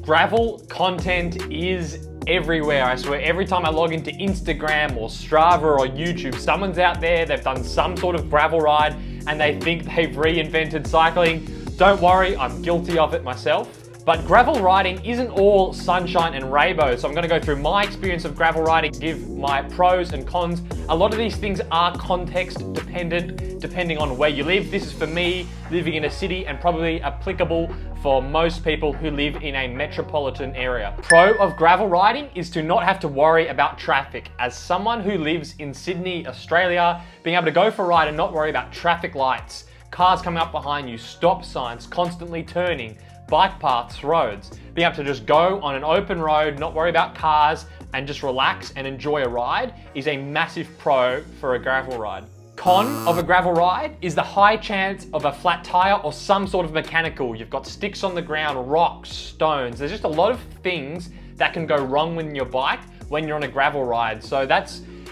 Gravel content is everywhere, I swear. Every time I log into Instagram or Strava or YouTube, someone's out there, they've done some sort of gravel ride and they think they've reinvented cycling. Don't worry, I'm guilty of it myself. But gravel riding isn't all sunshine and rainbows, so I'm gonna go through my experience of gravel riding, give my pros and cons. A lot of these things are context dependent, depending on where you live. This is for me, living in a city, and probably applicable for most people who live in a metropolitan area. Pro of gravel riding is to not have to worry about traffic. As someone who lives in Sydney, Australia, being able to go for a ride and not worry about traffic lights, cars coming up behind you, stop signs, constantly turning, bike paths, roads. Being able to just go on an open road, not worry about cars, and just relax and enjoy a ride is a massive pro for a gravel ride. Con of a gravel ride is the high chance of a flat tire or some sort of mechanical. You've got sticks on the ground, rocks, stones. There's just a lot of things that can go wrong with your bike when you're on a gravel ride. So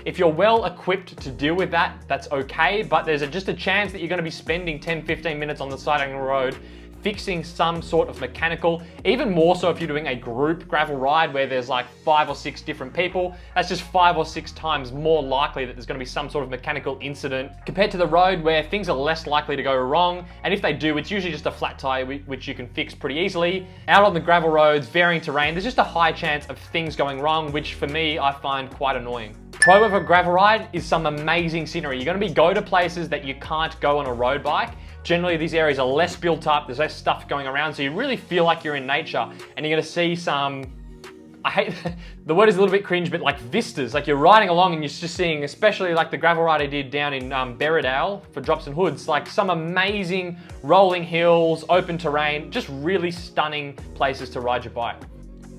if you're well equipped to deal with that, that's okay, but there's just a chance that you're gonna be spending 10, 15 minutes on the side of the road fixing some sort of mechanical. Even more so if you're doing a group gravel ride where there's like 5 or 6 different people, that's just 5 or 6 times more likely that there's gonna be some sort of mechanical incident compared to the road where things are less likely to go wrong. And if they do, it's usually just a flat tire, which you can fix pretty easily. Out on the gravel roads, varying terrain, there's just a high chance of things going wrong, which for me, I find quite annoying. Pro of a gravel ride is some amazing scenery. You're gonna go to places that you can't go on a road bike. Generally, these areas are less built up, there's less stuff going around, so you really feel like you're in nature, and you're gonna see some, I hate, the word is a little bit cringe, but like vistas, like you're riding along and you're just seeing, especially like the gravel ride I did down in Berriedale for Drops and Hoods, like some amazing rolling hills, open terrain, just really stunning places to ride your bike.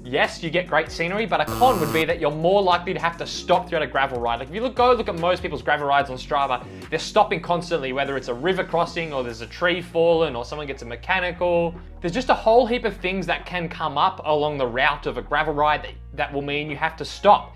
Yes, you get great scenery, but a con would be that you're more likely to have to stop throughout a gravel ride. Like if you go look at most people's gravel rides on Strava, they're stopping constantly, whether it's a river crossing or there's a tree fallen or someone gets a mechanical. There's just a whole heap of things that can come up along the route of a gravel ride that will mean you have to stop.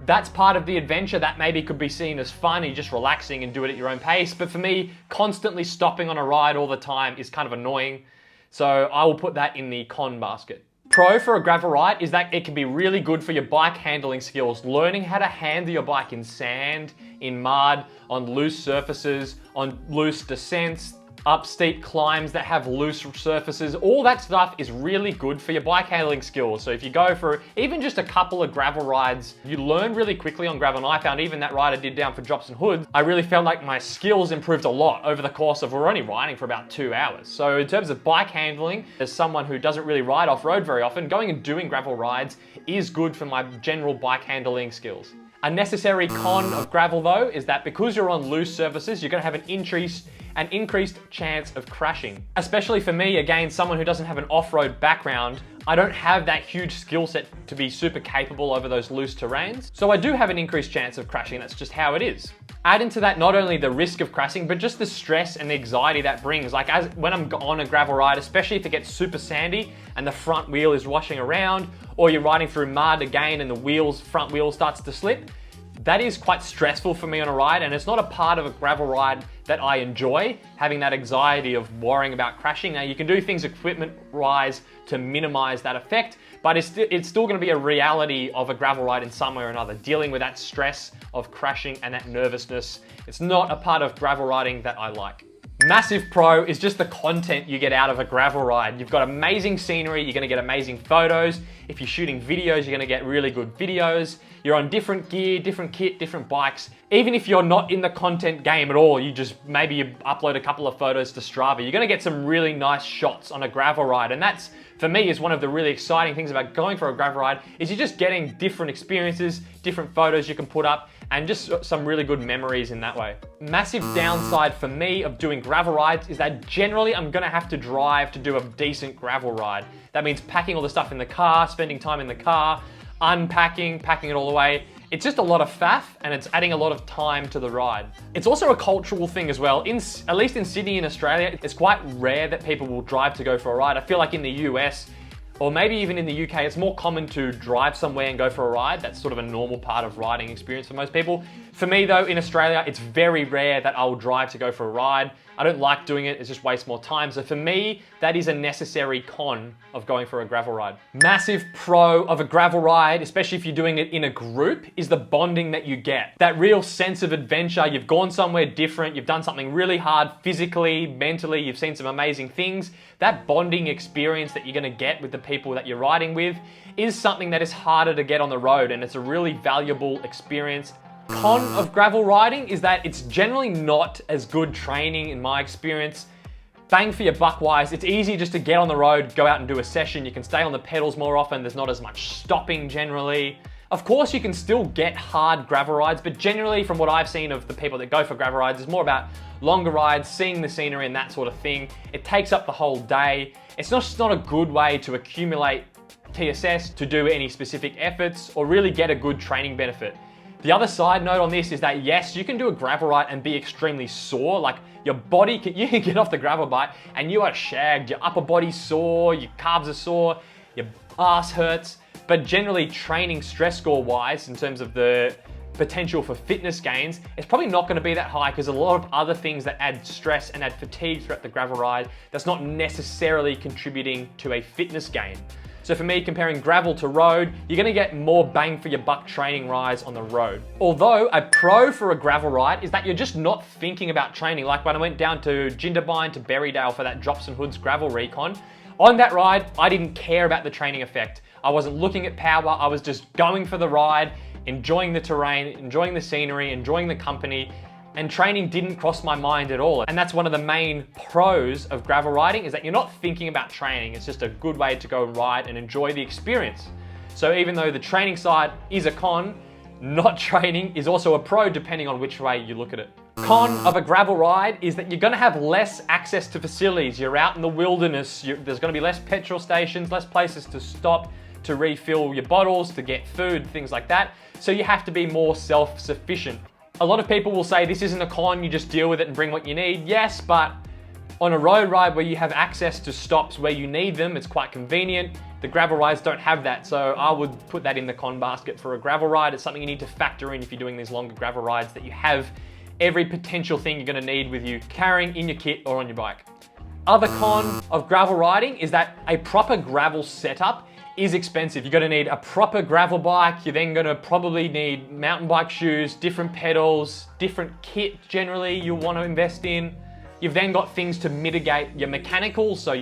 That's part of the adventure. That maybe could be seen as fun and just relaxing and do it at your own pace. But for me, constantly stopping on a ride all the time is kind of annoying. So I will put that in the con basket. Pro for a gravel ride is that it can be really good for your bike handling skills. Learning how to handle your bike in sand, in mud, on loose surfaces, on loose descents, up steep climbs that have loose surfaces. All that stuff is really good for your bike handling skills. So if you go for even just a couple of gravel rides, you learn really quickly on gravel. And I found even that ride I did down for Drops and Hoods, I really felt like my skills improved a lot over the course of, we're only riding for about 2 hours. So in terms of bike handling, as someone who doesn't really ride off-road very often, going and doing gravel rides is good for my general bike handling skills. A necessary con of gravel though is that because you're on loose surfaces, you're gonna have an increased chance of crashing. Especially for me, again, someone who doesn't have an off-road background, I don't have that huge skill set to be super capable over those loose terrains. So I do have an increased chance of crashing, that's just how it is. Add into that not only the risk of crashing, but just the stress and the anxiety that brings. Like when I'm on a gravel ride, especially if it gets super sandy and the front wheel is washing around, or you're riding through mud again and the front wheel starts to slip, that is quite stressful for me on a ride, and it's not a part of a gravel ride that I enjoy, having that anxiety of worrying about crashing. Now you can do things equipment-wise to minimize that effect, but it's still gonna be a reality of a gravel ride in some way or another, dealing with that stress of crashing and that nervousness. It's not a part of gravel riding that I like. Massive pro is just the content you get out of a gravel ride. You've got amazing scenery, you're gonna get amazing photos. If you're shooting videos, you're gonna get really good videos. You're on different gear, different kit, different bikes. Even if you're not in the content game at all, maybe you upload a couple of photos to Strava, you're gonna get some really nice shots on a gravel ride. And that's, for me, is one of the really exciting things about going for a gravel ride, is you're just getting different experiences, different photos you can put up, and just some really good memories in that way. Massive downside for me of doing gravel rides is that generally I'm gonna have to drive to do a decent gravel ride. That means packing all the stuff in the car, spending time in the car, unpacking, packing it all away. It's just a lot of faff and it's adding a lot of time to the ride. It's also a cultural thing as well. At least in Sydney in Australia, it's quite rare that people will drive to go for a ride. I feel like in the US, or maybe even in the UK, it's more common to drive somewhere and go for a ride. That's sort of a normal part of riding experience for most people. For me though, in Australia, it's very rare that I'll drive to go for a ride. I don't like doing it, it just wastes more time. So for me, that is a necessary con of going for a gravel ride. Massive pro of a gravel ride, especially if you're doing it in a group, is the bonding that you get. That real sense of adventure, you've gone somewhere different, you've done something really hard physically, mentally, you've seen some amazing things. That bonding experience that you're gonna get with the people that you're riding with is something that is harder to get on the road, and it's a really valuable experience. Con of gravel riding is that it's generally not as good training in my experience. Bang for your buck wise, it's easy just to get on the road, go out and do a session. You can stay on the pedals more often. There's not as much stopping generally. Of course, you can still get hard gravel rides, but generally from what I've seen of the people that go for gravel rides, it's more about longer rides, seeing the scenery and that sort of thing. It takes up the whole day. It's just not a good way to accumulate TSS, to do any specific efforts, or really get a good training benefit. The other side note on this is that yes, you can do a gravel ride and be extremely sore. Like your body, you can get off the gravel bike and you are shagged. Your upper body's sore, your calves are sore, your ass hurts. But generally training stress score wise, in terms of the potential for fitness gains, it's probably not going to be that high because a lot of other things that add stress and add fatigue throughout the gravel ride, that's not necessarily contributing to a fitness gain. So for me, comparing gravel to road, you're gonna get more bang for your buck training rides on the road. Although a pro for a gravel ride is that you're just not thinking about training. Like when I went down to Jindabyne to Berrydale for that Drops and Hoods gravel recon, on that ride, I didn't care about the training effect. I wasn't looking at power, I was just going for the ride, enjoying the terrain, enjoying the scenery, enjoying the company, and training didn't cross my mind at all. And that's one of the main pros of gravel riding, is that you're not thinking about training. It's just a good way to go ride and enjoy the experience. So even though the training side is a con, not training is also a pro depending on which way you look at it. Con of a gravel ride is that you're gonna have less access to facilities. You're out in the wilderness, there's gonna be less petrol stations, less places to stop, to refill your bottles, to get food, things like that. So you have to be more self-sufficient. A lot of people will say this isn't a con, you just deal with it and bring what you need. Yes, but on a road ride where you have access to stops where you need them, it's quite convenient. The gravel rides don't have that, so I would put that in the con basket for a gravel ride. It's something you need to factor in if you're doing these longer gravel rides, that you have every potential thing you're gonna need with you, carrying in your kit or on your bike. Other con of gravel riding is that a proper gravel setup is expensive. You're gonna need a proper gravel bike. You're then gonna probably need mountain bike shoes, different pedals, different kit generally you wanna invest in. You've then got things to mitigate your mechanicals. So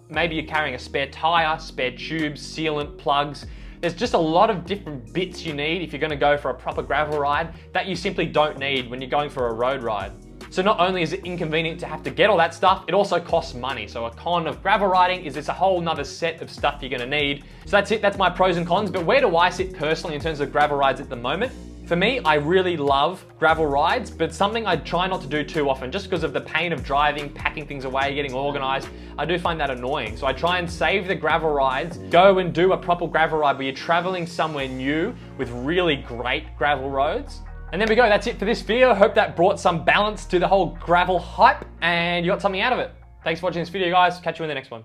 maybe you're carrying a spare tire, spare tubes, sealant, plugs. There's just a lot of different bits you need if you're gonna go for a proper gravel ride that you simply don't need when you're going for a road ride. So not only is it inconvenient to have to get all that stuff, it also costs money. So a con of gravel riding is it's a whole nother set of stuff you're gonna need. So that's it, that's my pros and cons. But where do I sit personally in terms of gravel rides at the moment? For me, I really love gravel rides, but something I try not to do too often just because of the pain of driving, packing things away, getting organized. I do find that annoying. So I try and save the gravel rides, go and do a proper gravel ride where you're traveling somewhere new with really great gravel roads. And there we go, that's it for this video. Hope that brought some balance to the whole gravel hype and you got something out of it. Thanks for watching this video, guys. Catch you in the next one.